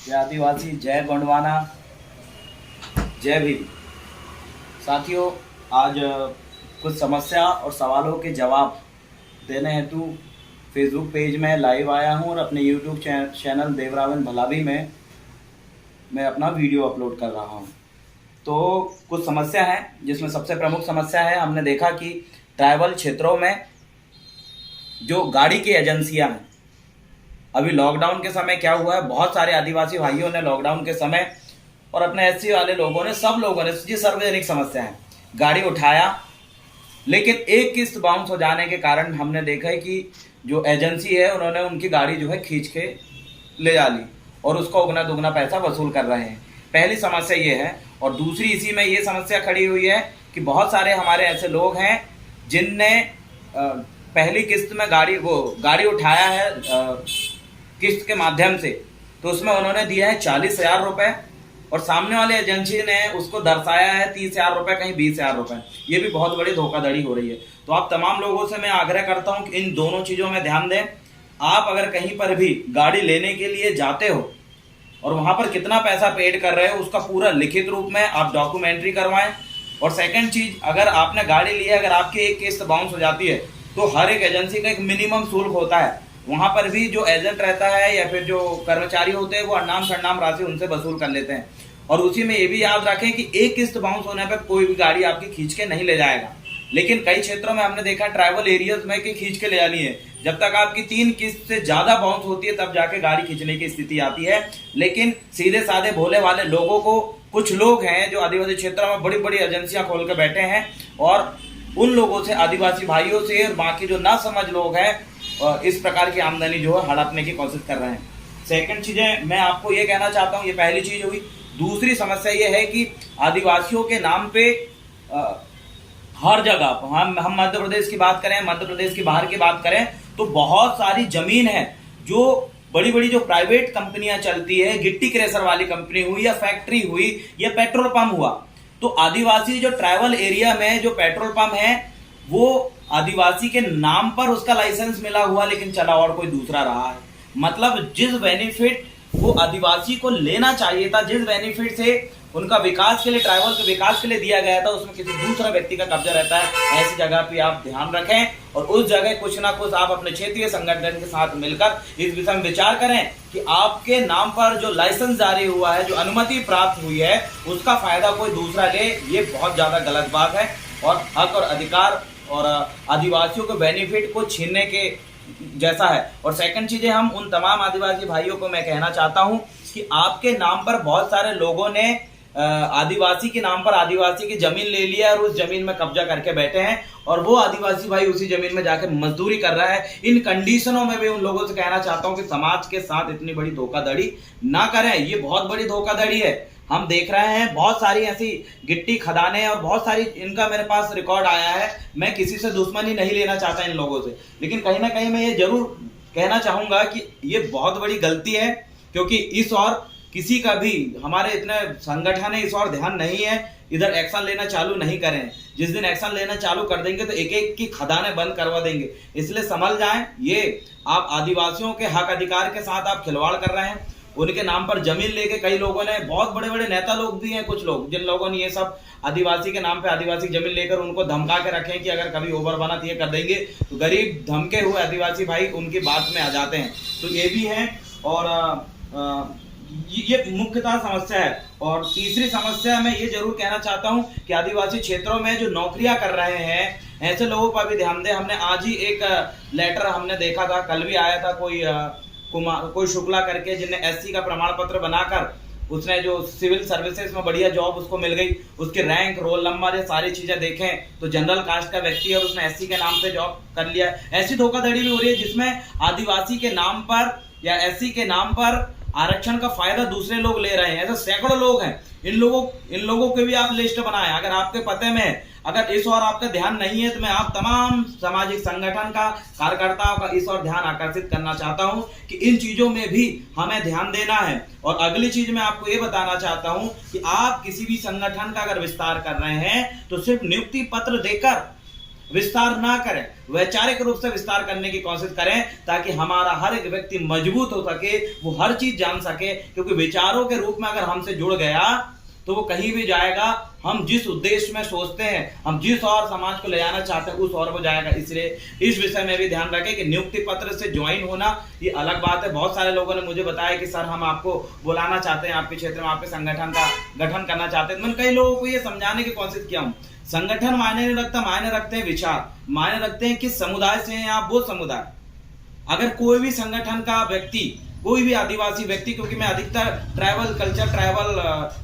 जय आदिवासी, जय गोंडवाना, जय भीम। साथियों, आज कुछ समस्या और सवालों के जवाब देने हेतु फेसबुक पेज में लाइव आया हूं और अपने यूट्यूब चैनल देवरावन भलावी में मैं अपना वीडियो अपलोड कर रहा हूं। तो कुछ समस्या है, जिसमें सबसे प्रमुख समस्या है, हमने देखा कि ट्राइबल क्षेत्रों में जो गाड़ी की एजेंसियां हैं, अभी लॉकडाउन के समय क्या हुआ है, बहुत सारे आदिवासी भाइयों ने लॉकडाउन के समय और अपने एससी वाले लोगों ने, सब लोगों ने, जी सार्वजनिक समस्या है, गाड़ी उठाया, लेकिन एक किस्त बाउंस हो जाने के कारण हमने देखा है कि जो एजेंसी है उन्होंने उनकी गाड़ी जो है खींच के ले जा ली और उसका उगना दुगना पैसा वसूल कर रहे हैं। पहली समस्या ये है। और दूसरी इसी में ये समस्या खड़ी हुई है कि बहुत सारे हमारे ऐसे लोग हैं जिनने पहली किस्त में गाड़ी उठाया है किस्त के माध्यम से, तो उसमें उन्होंने दिया है 40,000 रुपये और सामने वाले एजेंसी ने उसको दर्शाया है 30,000 रुपये, कहीं 20,000 रुपये। ये भी बहुत बड़ी धोखाधड़ी हो रही है। तो आप तमाम लोगों से मैं आग्रह करता हूं कि इन दोनों चीज़ों में ध्यान दें। आप अगर कहीं पर भी गाड़ी लेने के लिए जाते हो और वहां पर कितना पैसा पेड कर रहे हो उसका पूरा लिखित रूप में आप डॉक्यूमेंट्री करवाएं। और सेकंड चीज, अगर आपने गाड़ी ली है, अगर आपकी एक किस्त बाउंस हो जाती है तो हर एक एजेंसी का एक मिनिमम शुल्क होता है, वहां पर भी जो एजेंट रहता है या फिर जो कर्मचारी होते हैं वो अनाम शनाम राशि उनसे वसूल कर लेते हैं। और उसी में ये भी याद रखें कि एक किस्त बाउंस होने पर कोई भी गाड़ी आपकी खींच के नहीं ले जाएगा। लेकिन कई क्षेत्रों में हमने देखा ट्राइबल एरियाज में कि खींच के ले जानी है, जब तक आपकी 3 किस्त से ज्यादा बाउंस होती है तब जाके गाड़ी खींचने की स्थिति आती है। लेकिन सीधे साधे भोले वाले लोगों को, कुछ लोग हैं जो आदिवासी क्षेत्रों में बड़ी बड़ी एजेंसियां खोल के बैठे हैं और उन लोगों से, आदिवासी भाइयों से और बाकी जो ना समझ लोग हैं, इस प्रकार की आमदनी जो है हड़पने की कोशिश कर रहे हैं। सेकंड चीजें मैं आपको ये कहना चाहता हूँ, ये पहली चीज हुई। दूसरी समस्या ये है कि आदिवासियों के नाम पे हर जगह, हम मध्य प्रदेश की बात करें, मध्य प्रदेश की बाहर की बात करें, तो बहुत सारी जमीन है जो बड़ी बड़ी जो प्राइवेट कंपनियां चलती है, गिट्टी क्रेशर वाली कंपनी हुई या फैक्ट्री हुई या पेट्रोल पंप हुआ, तो आदिवासी जो ट्राइबल एरिया में जो पेट्रोल पंप है वो आदिवासी के नाम पर उसका लाइसेंस मिला हुआ, लेकिन चला और कोई दूसरा रहा है। मतलब जिस बेनिफिट वो आदिवासी को लेना चाहिए था, जिस बेनिफिट से उनका विकास के लिए, ट्राइबल के विकास के लिए दिया गया था, उसमें किसी दूसरा व्यक्ति का कब्जा रहता है। ऐसी जगह पे आप ध्यान रखें और उस जगह कुछ ना कुछ आप अपने क्षेत्रीय संगठन के साथ मिलकर इस विषय में विचार करें कि आपके नाम पर जो लाइसेंस जारी हुआ है, जो अनुमति प्राप्त हुई है, उसका फायदा कोई दूसरा ले। ये बहुत ज्यादा गलत बात है और हक और अधिकार और आदिवासियों के बेनिफिट को छीनने के जैसा है। और सेकंड चीजें, हम उन तमाम आदिवासी भाइयों को मैं कहना चाहता हूं कि आपके नाम पर बहुत सारे लोगों ने आदिवासी के नाम पर आदिवासी की जमीन ले लिया और उस जमीन में कब्जा करके बैठे हैं और वो आदिवासी भाई उसी जमीन में जाके मजदूरी कर रहा है। इन कंडीशनों में भी उन लोगों से कहना चाहता हूं कि समाज के साथ इतनी बड़ी धोखाधड़ी ना करें। ये बहुत बड़ी धोखाधड़ी है। हम देख रहे हैं बहुत सारी ऐसी गिट्टी खदानें और बहुत सारी, इनका मेरे पास रिकॉर्ड आया है। मैं किसी से दुश्मनी नहीं लेना चाहता इन लोगों से, लेकिन कहीं ना कहीं मैं ये जरूर कहना चाहूंगा कि ये बहुत बड़ी गलती है, क्योंकि इस और किसी का भी, हमारे इतने संगठन है, इस और ध्यान नहीं है, इधर एक्शन लेना चालू नहीं करें। जिस दिन एक्शन लेना चालू कर देंगे तो एक एक की खदानें बंद करवा देंगे। इसलिए संभल जाएं। ये आप आदिवासियों के हक अधिकार के साथ आप खिलवाड़ कर रहे हैं। उनके नाम पर जमीन लेके कई लोगों ने, बहुत बड़े बड़े नेता लोग भी हैं, कुछ लोग जिन लोगों ने ये सब आदिवासी के नाम पे आदिवासी जमीन लेकर उनको धमका के रखे कि अगर कभी ओवर बना ये कर देंगे, तो गरीब धमके हुए आदिवासी भाई उनकी बात में आ जाते हैं। तो ये भी है और ये मुख्यतः समस्या है। और तीसरी समस्या मैं ये जरूर कहना चाहता हूं कि आदिवासी क्षेत्रों में जो नौकरियां कर रहे हैं ऐसे लोगों पर भी ध्यान दें। हमने आज ही एक लेटर हमने देखा था, कल भी आया था, कोई शुक्ला करके, जिनने एससी का प्रमाण पत्र बनाकर उसने जो सिविल सर्विसेज में बढ़िया जॉब उसको मिल गई, उसके रैंक, रोल नंबर, ये सारी चीजें देखें तो जनरल कास्ट का व्यक्ति है और उसने एससी के नाम पे जॉब कर लिया। ऐसी धोखाधड़ी भी हो रही है जिसमें आदिवासी के नाम पर या एससी के नाम पर आरक्षण का फायदा दूसरे लोग ले रहे हैं। ऐसे सैकड़ों लोग हैं। इन लोगों के भी आप लिस्ट बनाएं। अगर आपके पते में है, अगर इस और आपका ध्यान नहीं है, तो मैं आप तमाम सामाजिक संगठन का, कार्यकर्ताओं का इस और ध्यान आकर्षित करना चाहता हूं कि इन चीजों में भी हमें ध्यान देना है। और अगली चीज मैं आपको ये बताना चाहता हूं कि आप किसी भी संगठन का अगर विस्तार कर रहे हैं तो सिर्फ नियुक्ति पत्र देकर विस्तार ना करें, वैचारिक रूप से विस्तार करने की कोशिश करें, ताकि हमारा हर एक व्यक्ति मजबूत हो सके, वो हर चीज जान सके। क्योंकि विचारों के रूप में अगर हमसे जुड़ गया तो वो कहीं भी जाएगा, हम जिस उद्देश्य में सोचते हैं, हम जिस और समाज को ले जाना चाहते हैं, उस और वो जाएगा। इसलिए इस विषय में भी ध्यान रखें कि नियुक्ति पत्र से ज्वाइन होना ये अलग बात है। बहुत सारे लोगों ने मुझे बताया कि सर हम आपको बुलाना चाहते हैं, आपके क्षेत्र में आपके संगठन का गठन करना चाहते हैं। मैंने कई लोगों को ये समझाने की कोशिश किया हूँ, संगठन मायने नहीं रखता, मायने रखते हैं विचार, मायने रखते हैं किस समुदाय से हैं आप, वो समुदाय। अगर कोई भी संगठन का व्यक्ति, कोई भी आदिवासी व्यक्ति, क्योंकि मैं अधिकतर ट्राइबल कल्चर, ट्राइबल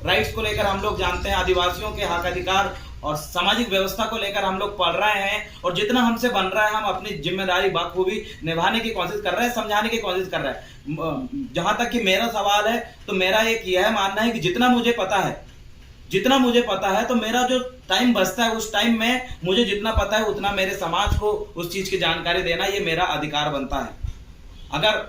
राइट्स को लेकर हम लोग जानते हैं, आदिवासियों के हक अधिकार और सामाजिक व्यवस्था को लेकर हम लोग पढ़ रहे हैं, और जितना हमसे बन रहा है हम अपनी जिम्मेदारी बखूबी निभाने की कोशिश कर रहे हैं, समझाने की कोशिश कर रहे हैं। जहां तक कि मेरा सवाल है, तो मेरा एक यह मानना है कि जितना मुझे पता है तो मेरा जो टाइम बचता है, उस टाइम में मुझे जितना पता है उतना मेरे समाज को उस चीज की जानकारी देना, ये मेरा अधिकार बनता है। अगर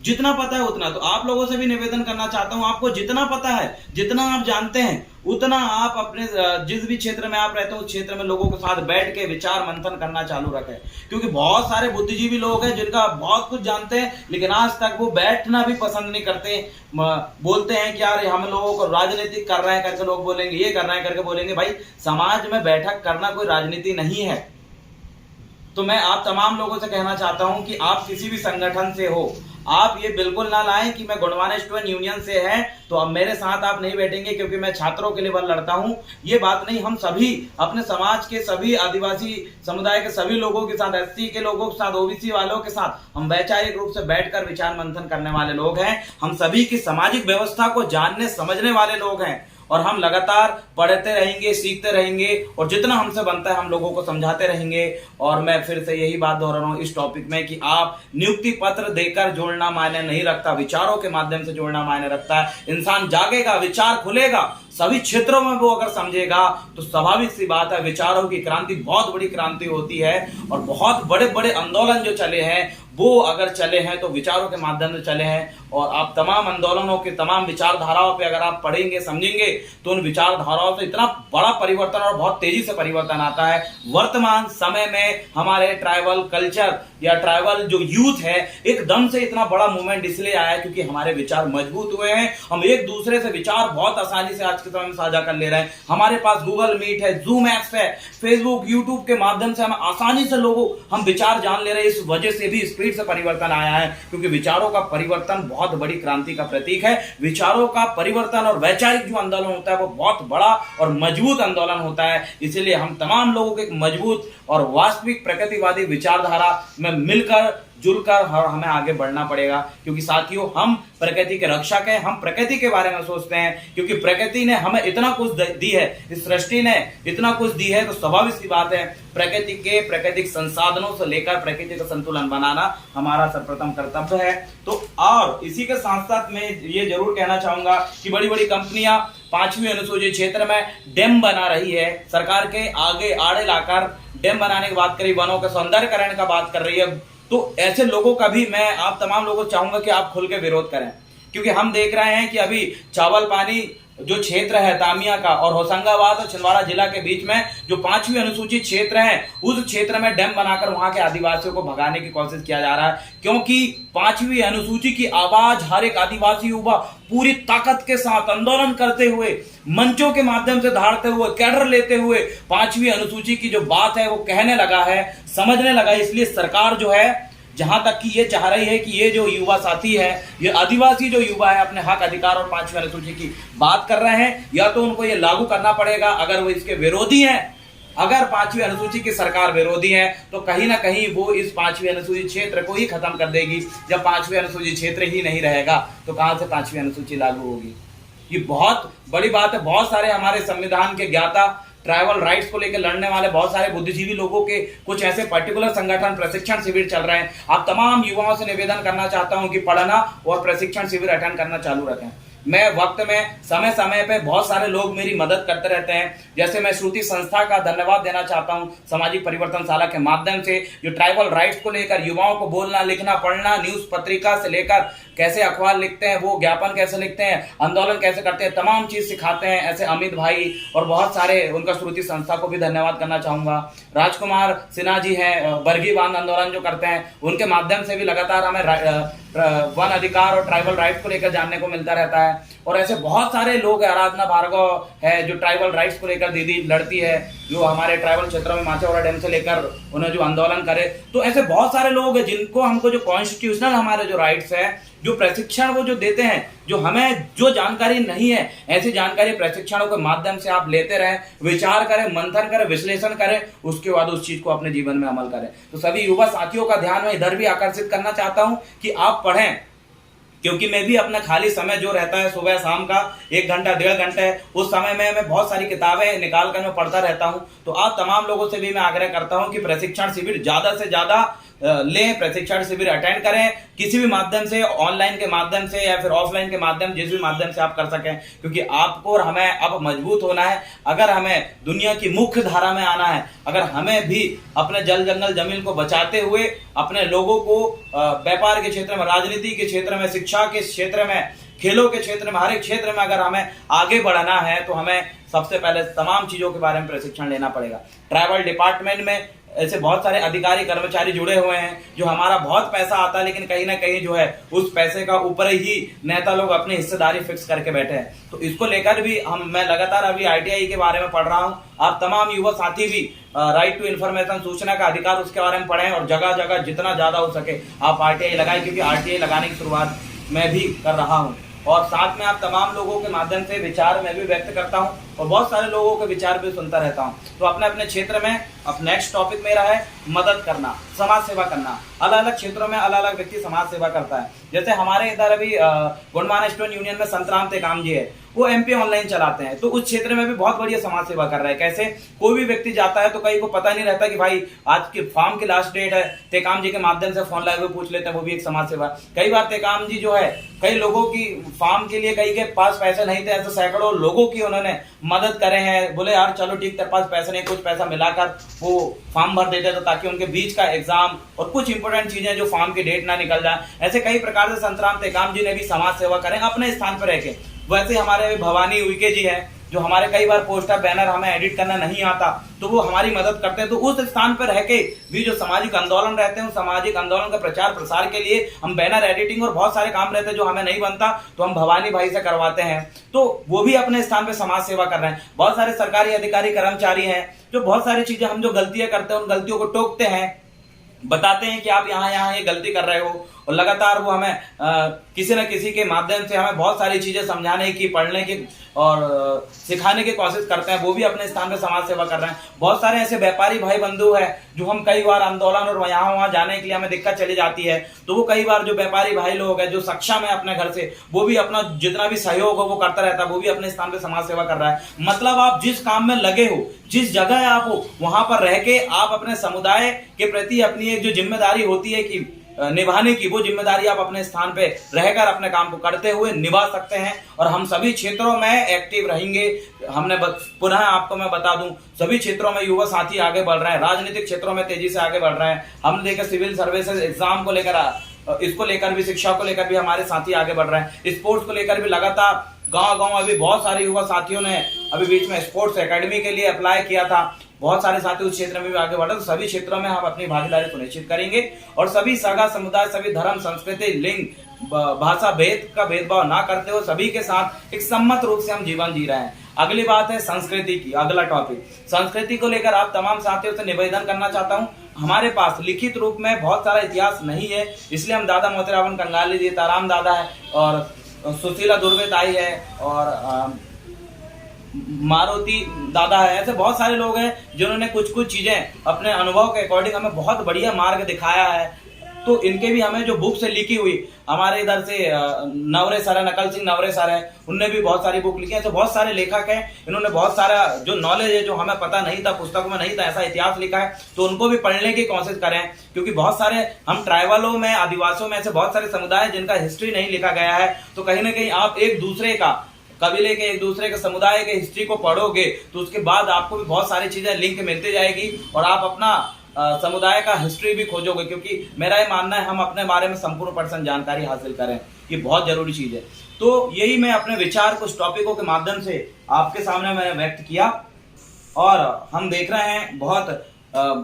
जितना पता है उतना, तो आप लोगों से भी निवेदन करना चाहता हूं, आपको जितना पता है, जितना आप जानते हैं, उतना आप अपने जिस भी क्षेत्र में आप रहते हो उस क्षेत्र में लोगों के साथ बैठ के विचार मंथन करना चालू रखें। क्योंकि बहुत सारे बुद्धिजीवी लोग हैं जिनका बहुत कुछ जानते हैं, लेकिन आज तक वो बैठना भी पसंद नहीं करते। बोलते हैं कि यार हम लोगों को राजनीति कर रहे हैं करके लोग बोलेंगे, ये कर रहे हैं करके बोलेंगे। भाई समाज में बैठक करना कोई राजनीति नहीं है। तो मैं आप तमाम लोगों से कहना चाहता हूं कि आप किसी भी संगठन से हो, आप ये बिल्कुल ना लाएं कि मैं गोंडवाना स्टूडेंट यूनियन से है तो अब मेरे साथ आप नहीं बैठेंगे क्योंकि मैं छात्रों के लिए बल लड़ता हूं। ये बात नहीं, हम सभी अपने समाज के सभी आदिवासी समुदाय के सभी लोगों के साथ, एसटी के लोगों के साथ, ओबीसी वालों के साथ हम वैचारिक रूप से बैठकर विचार मंथन करने वाले लोग हैं। हम सभी की सामाजिक व्यवस्था को जानने समझने वाले लोग हैं, और हम लगातार पढ़ते रहेंगे, सीखते रहेंगे, और जितना हमसे बनता है हम लोगों को समझाते रहेंगे। और मैं फिर से यही बात दोहरा रहा हूं इस टॉपिक में कि आप नियुक्ति पत्र देकर जोड़ना मायने नहीं रखता, विचारों के माध्यम से जोड़ना मायने रखता है। इंसान जागेगा, विचार खुलेगा, सभी क्षेत्रों में वो अगर समझेगा तो स्वाभाविक सी बात है विचारों की क्रांति बहुत बड़ी क्रांति होती है। और बहुत बड़े बड़े आंदोलन जो चले हैं वो अगर चले हैं तो विचारों के माध्यम से चले हैं। और आप तमाम आंदोलनों के तमाम विचारधाराओं पे अगर आप पढ़ेंगे, समझेंगे, तो उन विचारधाराओं से इतना बड़ा परिवर्तन और बहुत तेजी से परिवर्तन आता है। वर्तमान समय में हमारे ट्राइबल कल्चर या ट्राइबल जो यूथ है, एकदम से इतना बड़ा मूवमेंट इसलिए आया है क्योंकि हमारे विचार मजबूत हुए हैं। हम एक दूसरे से विचार बहुत आसानी से आज के समय में साझा कर ले रहे हैं। हमारे पास गूगल मीट है, जूम एप्स है, फेसबुक, यूट्यूब के माध्यम से हम आसानी से हम विचार जान ले रहे हैं। इस वजह से भी स्पीड से परिवर्तन आया है, क्योंकि विचारों का परिवर्तन बहुत बड़ी क्रांति का प्रतीक है। विचारों का परिवर्तन और वैचारिक जो आंदोलन होता है वो बहुत बड़ा और मजबूत आंदोलन होता है। इसलिए हम तमाम लोगों को एक मजबूत और वास्तविक प्रगतिवादी विचारधारा में मिलकर जुलकर हमें आगे बढ़ना पड़ेगा। क्योंकि साथियों, हम प्रकृति के रक्षक हैं, हम प्रकृति के बारे में सोचते हैं, क्योंकि प्रकृति ने हमें इतना कुछ दी है, इस सृष्टि ने इतना कुछ दी है, तो स्वाभाविक सी बात है प्रकृति के प्राकृतिक संसाधनों से लेकर प्रकृति का संतुलन बनाना हमारा सर्वप्रथम कर्तव्य है। तो और इसी के साथ साथ मैं ये जरूर कहना चाहूंगा कि बड़ी बड़ी कंपनियां 5वीं अनुसूचित क्षेत्र में डैम बना रही है, सरकार के आगे आड़े लाकर डैम बनाने की बात करी, वनों के सौंदर्यकरण का बात कर रही है। तो ऐसे लोगों का भी मैं आप तमाम लोगों को चाहूंगा कि आप खुल के विरोध करें, क्योंकि हम देख रहे हैं कि अभी चावल पानी जो क्षेत्र है तामिया का और होशंगाबाद और छिंदवाड़ा जिला के बीच में जो 5वीं अनुसूचित क्षेत्र है, उस क्षेत्र में डैम बनाकर वहां के आदिवासियों को भगाने की कोशिश किया जा रहा है। क्योंकि 5वीं अनुसूची की आवाज हर एक आदिवासी युवा पूरी ताकत के साथ आंदोलन करते हुए, मंचों के माध्यम से धारते हुए, कैडर लेते हुए 5वीं अनुसूची की जो बात है वो कहने लगा है, समझने लगा। इसलिए सरकार जो है, जहां तक कि ये चाह रही है कि ये जो युवा साथी है, ये आदिवासी जो युवा है, अपने हक अधिकार और 5वीं अनुसूची की बात कर रहे हैं, या तो उनको ये लागू करना पड़ेगा। अगर वो इसके विरोधी हैं, अगर 5वीं अनुसूची की सरकार विरोधी है, तो कहीं ना कहीं वो इस 5वीं अनुसूचित क्षेत्र को ही खत्म कर देगी। जब 5वीं अनुसूचित क्षेत्र ही नहीं रहेगा तो कहां से 5वीं अनुसूची लागू होगी? ये बहुत बड़ी बात है। बहुत सारे हमारे संविधान के ज्ञाता, ट्राइबल राइट्स को लेकर लड़ने वाले बहुत सारे बुद्धिजीवी लोगों के कुछ ऐसे पर्टिकुलर संगठन प्रशिक्षण शिविर चल रहे हैं। आप तमाम युवाओं से निवेदन करना चाहता हूं कि पढ़ना और प्रशिक्षण शिविर अटेंड करना चालू रखें। मैं वक्त में समय समय पे बहुत सारे लोग मेरी मदद करते रहते हैं। जैसे मैं श्रुति संस्था का धन्यवाद देना चाहता हूं, सामाजिक परिवर्तनशाला के माध्यम से जो ट्राइबल राइट्स को लेकर युवाओं को बोलना, लिखना, पढ़ना, न्यूज पत्रिका से लेकर कैसे अखबार लिखते हैं, वो ज्ञापन कैसे लिखते हैं, आंदोलन कैसे करते हैं, तमाम चीज सिखाते हैं। ऐसे अमित भाई और बहुत सारे, उनका श्रुति संस्था को भी धन्यवाद करना चाहूंगा। राजकुमार सिन्हा जी हैं, बरगी बांध आंदोलन जो करते हैं, उनके माध्यम से भी लगातार हमें वन अधिकार और ट्राइबल राइट्स को लेकर जानने को मिलता रहता है। और ऐसे बहुत सारे लोग हैं, आराधना भार्गव है जो ट्राइबल राइट्स को लेकर दीदी लड़ती है, जो हमारे ट्राइबल क्षेत्रों में माछावाड़ा डैम से लेकर उन्हें जो आंदोलन करे। तो ऐसे बहुत सारे लोग हैं जिनको हमको जो कॉन्स्टिट्यूशनल हमारे जो राइट्स है, जो प्रशिक्षण वो जो देते हैं, जो हमें जो जानकारी नहीं है, ऐसी जानकारी प्रशिक्षणों के माध्यम से आप लेते रहें, विचार करें, मंथन करें, विश्लेषण करें, उसके बाद उस चीज को अपने जीवन में अमल करें। तो सभी युवा साथियों का ध्यान मैं इधर भी आकर्षित करना चाहता हूं कि आप पढ़ें, क्योंकि मैं भी अपना खाली समय जो रहता है सुबह शाम का 1 घंटा 1.5 घंटे है, उस समय में मैं बहुत सारी किताबें निकाल कर मैं पढ़ता रहता हूं। तो आप तमाम लोगों से भी मैं आग्रह करता हूं कि प्रशिक्षण शिविर ज्यादा से ज्यादा लें, प्रशिक्षण शिविर अटेंड करें, किसी भी माध्यम से, ऑनलाइन के माध्यम से या फिर ऑफलाइन के माध्यम, जिस भी माध्यम से आप कर सकें, क्योंकि आपको और हमें अब मजबूत होना है। अगर हमें दुनिया की मुख्य धारा में आना है, अगर हमें भी अपने जल जंगल जमीन को बचाते हुए अपने लोगों को व्यापार के क्षेत्र में, राजनीति के क्षेत्र में, शिक्षा के क्षेत्र में, खेलों के क्षेत्र में, हर एक क्षेत्र में अगर हमें आगे बढ़ना है, तो हमें सबसे पहले तमाम चीजों के बारे में प्रशिक्षण लेना पड़ेगा। ट्राइबल डिपार्टमेंट में ऐसे बहुत सारे अधिकारी कर्मचारी जुड़े हुए हैं, जो हमारा बहुत पैसा आता है, लेकिन कहीं ना कहीं जो है उस पैसे का ऊपर ही नेता लोग अपनी हिस्सेदारी फिक्स करके बैठे हैं। तो इसको लेकर भी मैं लगातार अभी ITI के बारे में पढ़ रहा हूं। आप तमाम युवा साथी भी राइट टू इन्फॉर्मेशन, सूचना का अधिकार, उसके बारे में पढ़ें और जगह जगह जितना ज्यादा हो सके आप RTI लगाएं, क्योंकि RTI लगाने की शुरुआत मैं भी कर रहा हूं। और साथ में आप तमाम लोगों के माध्यम से विचार मैं भी व्यक्त करता हूं और बहुत सारे लोगों के विचार भी सुनता रहता हूं। तो अपने अपने क्षेत्र में अब नेक्स्ट टॉपिक मेरा है मदद करना, समाज सेवा करना। अलग अलग क्षेत्रों में अलग अलग व्यक्ति समाज सेवा करता है। जैसे हमारे इधर अभी गोंडवाना स्टोन यूनियन में संतराम टेकाम जी है, वो MP ऑनलाइन चलाते हैं, तो उस क्षेत्र में भी बहुत बढ़िया समाज सेवा कर रहे हैं। कैसे कोई भी व्यक्ति जाता है तो कई को पता नहीं रहता कि भाई आज के फार्म की लास्ट डेट है, टेकाम जी के माध्यम से फोन लाइव पूछ लेते हैं, वो भी एक समाज सेवा। कई बार टेकाम जी जो है कई लोगों की फार्म के लिए, कई के पास पैसे नहीं थे, ऐसे सैकड़ों लोगों की उन्होंने मदद करे हैं। बोले यार चलो ठीक, तेरे पास पैसे नहीं, कुछ पैसा मिलाकर वो फॉर्म भर देते थे ताकि उनके बीच का एग्जाम और कुछ इंपोर्टेंट चीजें जो फॉर्म की डेट ना निकल जाए। ऐसे कई प्रकार से संतराम टेकाम जी ने भी समाज सेवा करें अपने स्थान पर रह के। वैसे हमारे भवानी उइके जी हैं, जो हमारे कई बार पोस्टर बैनर हमें एडिट करना नहीं आता, तो वो हमारी मदद करते हैं। तो उस स्थान पर रह के भी जो सामाजिक आंदोलन रहते हैं, सामाजिक आंदोलन का प्रचार प्रसार के लिए हम बैनर एडिटिंग और बहुत सारे काम रहते हैं जो हमें नहीं बनता, तो हम भवानी भाई से करवाते हैं। तो वो भी अपने स्थान पे समाज सेवा कर रहे हैं। बहुत सारे सरकारी अधिकारी कर्मचारी हैं जो बहुत सारी चीजें, हम जो गलतियां करते हैं उन गलतियों को टोकते हैं, बताते हैं कि आप यहाँ ये गलती कर रहे हो, और लगातार वो हमें किसी न किसी के माध्यम से हमें बहुत सारी चीजें समझाने की, पढ़ने की और सिखाने की कोशिश करते हैं। वो भी अपने स्थान पे समाज सेवा कर रहे हैं। बहुत सारे ऐसे व्यापारी भाई बंधु हैं जो हम कई बार आंदोलन और यहाँ वहां जाने के लिए हमें दिक्कत चली जाती है, तो वो कई बार जो व्यापारी भाई लोग हैं जो सक्षम है अपने घर से, वो भी अपना जितना भी सहयोग हो वो करता रहता है, वो भी अपने स्थान पे समाज सेवा कर रहा है। मतलब आप जिस काम में लगे हो, जिस जगह आप हो, वहां पर रह के आप अपने समुदाय के प्रति अपनी एक जो जिम्मेदारी होती है कि निभाने की, वो जिम्मेदारी आप अपने स्थान पे रहकर अपने काम को करते हुए निभा सकते हैं। और हम सभी क्षेत्रों में एक्टिव रहेंगे। हमने पुनः आपको मैं बता दूं, सभी क्षेत्रों में युवा साथी आगे बढ़ रहे हैं, राजनीतिक क्षेत्रों में तेजी से आगे बढ़ रहे हैं। हम देखिए सिविल सर्विसेज एग्जाम को लेकर, इसको लेकर भी, शिक्षा को लेकर भी हमारे साथी आगे बढ़ रहे हैं। स्पोर्ट्स को लेकर भी लगातार गांव अभी बहुत सारे युवा साथियों ने अभी बीच में स्पोर्ट्स एकेडमी के लिए अप्लाई किया था। बहुत सारे साथी उस क्षेत्र में भी आगे बढ़े। तो सभी क्षेत्रों में हम अपनी भागीदारी सुनिश्चित करेंगे और सभी सगा समुदाय, सभी धर्म, संस्कृति, लिंग, भाषा भेद का भेदभाव ना करते हुए सभी के साथ एक सम्मत रूप से हम जीवन जी रहे हैं। अगली बात है संस्कृति की। अगला टॉपिक संस्कृति को लेकर आप तमाम साथियों से निवेदन करना चाहता हूं। हमारे पास लिखित रूप में बहुत सारा इतिहास नहीं है, इसलिए हम दादा मोतीराम कंगाली जी, ताराम दादा है और सुशीला दुर्वे ताई है और मारुति दादा है। ऐसे बहुत सारे लोग हैं जिन्होंने कुछ चीजें अपने अनुभव के अकॉर्डिंग हमें बहुत बढ़िया मार्ग दिखाया है। तो इनके भी हमें जो बुक से लिखी हुई, हमारे इधर से नवरे सर है, नकल सिंह नवरे सर है, उनने भी बहुत सारी बुक लिखी है। तो बहुत सारे लेखक हैं, इन्होंने बहुत सारा जो नॉलेज है जो हमें पता नहीं था, पुस्तकों में नहीं था, ऐसा इतिहास लिखा है, तो उनको भी पढ़ने की कोशिश करें। क्योंकि बहुत सारे हम ट्राइबलों में, आदिवासियों में ऐसे बहुत सारे समुदाय जिनका हिस्ट्री नहीं लिखा गया है, तो कहीं ना कहीं आप एक दूसरे का, कबीले के, एक दूसरे के समुदाय के हिस्ट्री को पढ़ोगे तो उसके बाद आपको भी बहुत सारी चीजें लिंक मिलती जाएगी और आप अपना समुदाय का हिस्ट्री भी खोजोगे। क्योंकि मेरा ये मानना है हम अपने बारे में संपूर्ण पर्सन जानकारी हासिल करें, ये बहुत जरूरी चीज है। तो यही मैं अपने विचार कुछ टॉपिकों के माध्यम से आपके सामने मैंने व्यक्त किया। और हम देख रहे हैं बहुत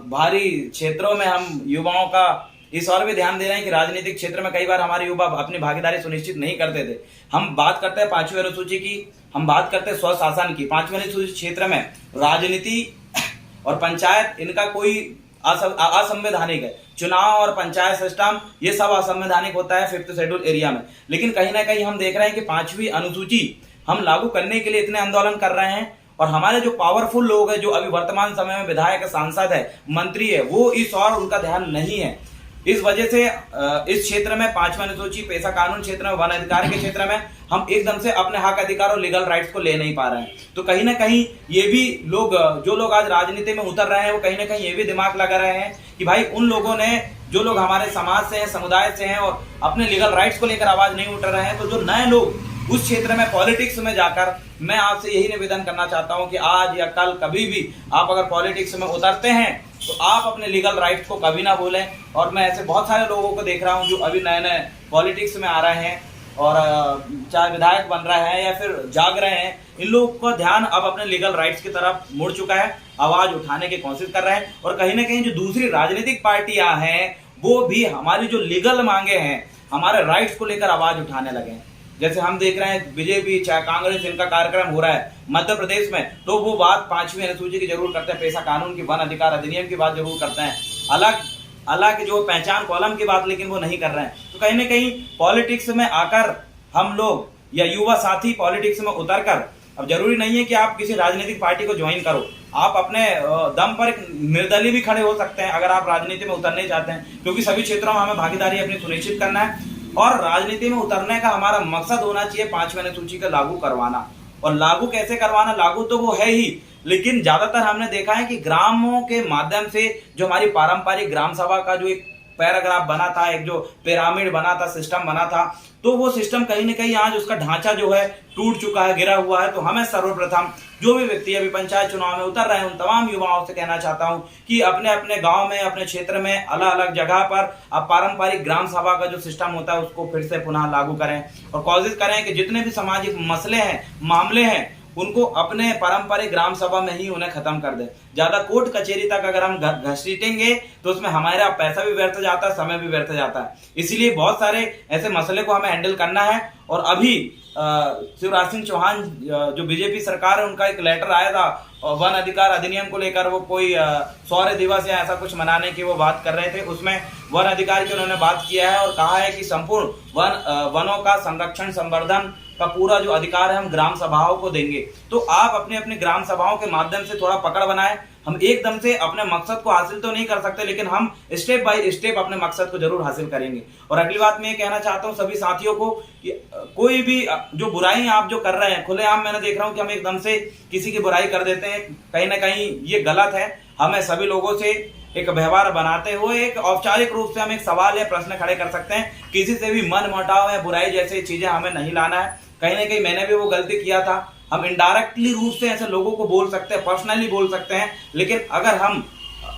भारी क्षेत्रों में हम युवाओं का इस और भी ध्यान दे रहे हैं कि राजनीतिक क्षेत्र में कई बार हमारे युवा अपनी भागीदारी सुनिश्चित नहीं करते थे। हम बात करते हैं 5वीं अनुसूची की, हम बात करते हैं स्वशासन की। 5वीं अनुसूची क्षेत्र में राजनीति और पंचायत, इनका कोई असंवैधानिक है। चुनाव और पंचायत सिस्टम ये सब असंवैधानिक होता है 5th शेड्यूल एरिया में। लेकिन कहीं ना कहीं हम देख रहे हैं कि 5वीं अनुसूची हम लागू करने के लिए इतने आंदोलन कर रहे हैं और हमारे जो पावरफुल लोग हैं, जो अभी वर्तमान समय में विधायक, सांसद है, मंत्री है, वो इस और उनका ध्यान नहीं है। इस वजह से इस क्षेत्र में 5वीं अनुसूची, पेशा कानून क्षेत्र में, वन अधिकार के क्षेत्र में हम एकदम से अपने हक, अधिकार और लीगल राइट्स को ले नहीं पा रहे हैं। तो कहीं ना कहीं ये भी लोग, जो लोग आज राजनीति में उतर रहे हैं, वो कहीं ना कहीं ये भी दिमाग लगा रहे हैं कि भाई उन लोगों ने, जो लोग हमारे समाज से हैं, समुदाय से हैं और अपने लीगल राइट्स को लेकर आवाज नहीं उठा रहे हैं, तो जो नए लोग उस क्षेत्र में पॉलिटिक्स में जाकर, मैं आपसे यही निवेदन करना चाहता हूं कि आज या कल कभी भी आप अगर पॉलिटिक्स में उतरते हैं तो आप अपने लीगल राइट्स को कभी ना भूलें। और मैं ऐसे बहुत सारे लोगों को देख रहा हूं जो अभी नए नए पॉलिटिक्स में आ रहे हैं और चाहे विधायक बन रहे हैं या फिर जाग रहे हैं, इन लोगों का ध्यान अब अपने लीगल राइट्स की तरफ मुड़ चुका है, आवाज उठाने की कोशिश कर रहे हैं। और कहीं ना कहीं जो दूसरी राजनीतिक पार्टियां हैं वो भी हमारी जो लीगल मांगे हैं, हमारे राइट्स को लेकर आवाज उठाने लगे हैं। जैसे हम देख रहे हैं बीजेपी, चाहे कांग्रेस, इनका कार्यक्रम हो रहा है मध्य प्रदेश में, तो वो बात 5वीं अनुसूची की जरूर करते हैं, पेशा कानून की, वन अधिकार अधिनियम की बात जरूर करते हैं, अलग जो पहचान कॉलम की बात, लेकिन वो नहीं कर रहे हैं। तो कहीं ना कहीं पॉलिटिक्स में आकर हम लोग या युवा साथी पॉलिटिक्स में उतरकर, अब जरूरी नहीं है कि आप किसी राजनीतिक पार्टी को ज्वाइन करो, आप अपने दम पर निर्दलीय भी खड़े हो सकते हैं अगर आप राजनीति में उतरने चाहते हैं। क्योंकि सभी क्षेत्रों में हमें भागीदारी अपनी सुनिश्चित करना है और राजनीति में उतरने का हमारा मकसद होना चाहिए 5वीं अनुसूची का लागू करवाना। और लागू कैसे करवाना, लागू तो वो है ही, लेकिन ज्यादातर हमने देखा है कि ग्रामों के माध्यम से, जो हमारी पारंपरिक ग्राम सभा का जो एक पैराग्राफ बना था, एक जो पिरामिड बना था, सिस्टम बना था, तो वो सिस्टम कहीं ना कहीं आज उसका ढांचा जो है टूट चुका है, गिरा हुआ है। तो हमें सर्वप्रथम जो भी व्यक्ति अभी पंचायत चुनाव में उतर रहे हैं, उन तमाम युवाओं से कहना चाहता हूं कि अपने अपने गांव में, अपने क्षेत्र में, अलग अलग जगह पर आप पारंपरिक ग्राम सभा का जो सिस्टम होता है उसको फिर से पुनः लागू करें और कोशिश करें कि जितने भी सामाजिक मसले हैं, मामले हैं, उनको अपने पारंपरिक ग्राम सभा में ही उन्हें खत्म कर दे। ज्यादा कोर्ट कचहरी तक अगर हम घसीटेंगे तो उसमें हमारा पैसा भी व्यर्थ जाता है, समय भी व्यर्थ जाता है। इसीलिए बहुत सारे ऐसे मसले को हमें हैंडल करना है। और अभी शिवराज सिंह चौहान जो बीजेपी सरकार है, उनका एक लेटर आया था वन अधिकार अधिनियम को लेकर, वो कोई शौर्य दिवस या ऐसा कुछ मनाने की वो बात कर रहे थे। उसमें वन अधिकार की उन्होंने बात किया है और कहा है कि संपूर्ण वनों का संरक्षण, संवर्धन का पूरा जो अधिकार है हम ग्राम सभाओं को देंगे। तो आप अपने अपने ग्राम सभाओं के माध्यम से थोड़ा पकड़ बनाएं। हम एकदम से अपने मकसद को हासिल तो नहीं कर सकते, लेकिन हम स्टेप बाय स्टेप अपने मकसद को जरूर हासिल करेंगे। और अगली बात मैं ये कहना चाहता हूँ सभी साथियों को कि कोई भी जो बुराई आप जो कर रहे हैं, खुलेआम मैंने देख रहा हूँ कि हम एकदम से किसी की बुराई कर देते हैं, कहीं ना कहीं ये गलत है। हमें सभी लोगों से एक व्यवहार बनाते हुए एक औपचारिक रूप से हम एक सवाल या प्रश्न खड़े कर सकते हैं। किसी से भी मन मुटाव या बुराई जैसी चीजें हमें नहीं लाना है। कहीं ना कहीं मैंने भी वो गलती किया था। हम इनडायरेक्टली रूप से ऐसे लोगों को बोल सकते हैं, पर्सनली बोल सकते हैं, लेकिन अगर हम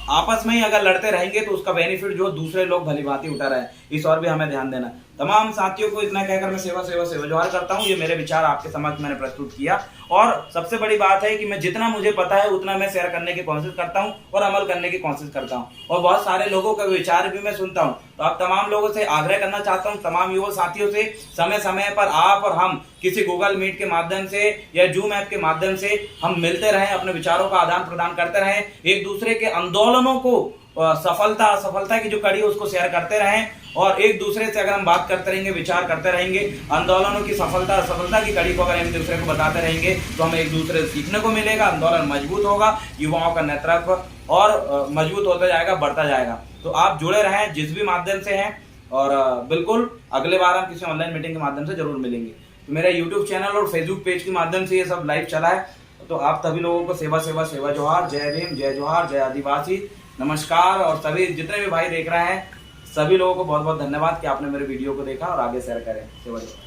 आपस में ही अगर लड़ते रहेंगे तो उसका बेनिफिट जो दूसरे लोग भलीभांति उठा रहे हैं, इस और भी हमें ध्यान देना। तमाम साथियों को इतना कहकर मैं सेवा सेवा सेवा जोहार करता हूं। ये मेरे विचार आपके समक्ष मैंने प्रस्तुत किया और सबसे बड़ी बात है कि मैं जितना मुझे पता है उतना मैं शेयर करने की कोशिश करता हूं और अमल करने की कोशिश करता हूं और बहुत सारे लोगों का विचार भी मैं सुनता हूं। तो आप तमाम लोगों से आग्रह करना चाहता हूं, तमाम युवा साथियों से, समय समय पर आप और हम किसी गूगल मीट के माध्यम से या जूम ऐप के माध्यम से हम मिलते रहें, अपने विचारों का आदान प्रदान करते रहें, एक दूसरे के आंदोलनों को सफलता असफलता की जो कड़ी है उसको शेयर करते रहें और एक दूसरे से अगर हम बात करते रहेंगे, विचार करते रहेंगे, आंदोलनों की सफलता असफलता की कड़ी को अगर एक दूसरे को बताते रहेंगे तो हमें एक दूसरे से सीखने को मिलेगा, आंदोलन मजबूत होगा, युवाओं का नेतृत्व और मजबूत होता जाएगा, बढ़ता जाएगा। तो आप जुड़े रहें जिस भी माध्यम से हैं, और बिल्कुल अगले बार हम किसी ऑनलाइन मीटिंग के माध्यम से जरूर मिलेंगे। तो मेरा यूट्यूब चैनल और फेसबुक पेज के माध्यम से ये सब लाइव चला है। तो आप सभी लोगों को सेवा सेवा सेवा जोहार, जय भीम, जय जोहार, जय आदिवासी, नमस्कार। और सभी जितने भी भाई देख रहे हैं सभी लोगों को बहुत बहुत धन्यवाद कि आपने मेरे वीडियो को देखा और आगे शेयर करें। सेवा जोहार।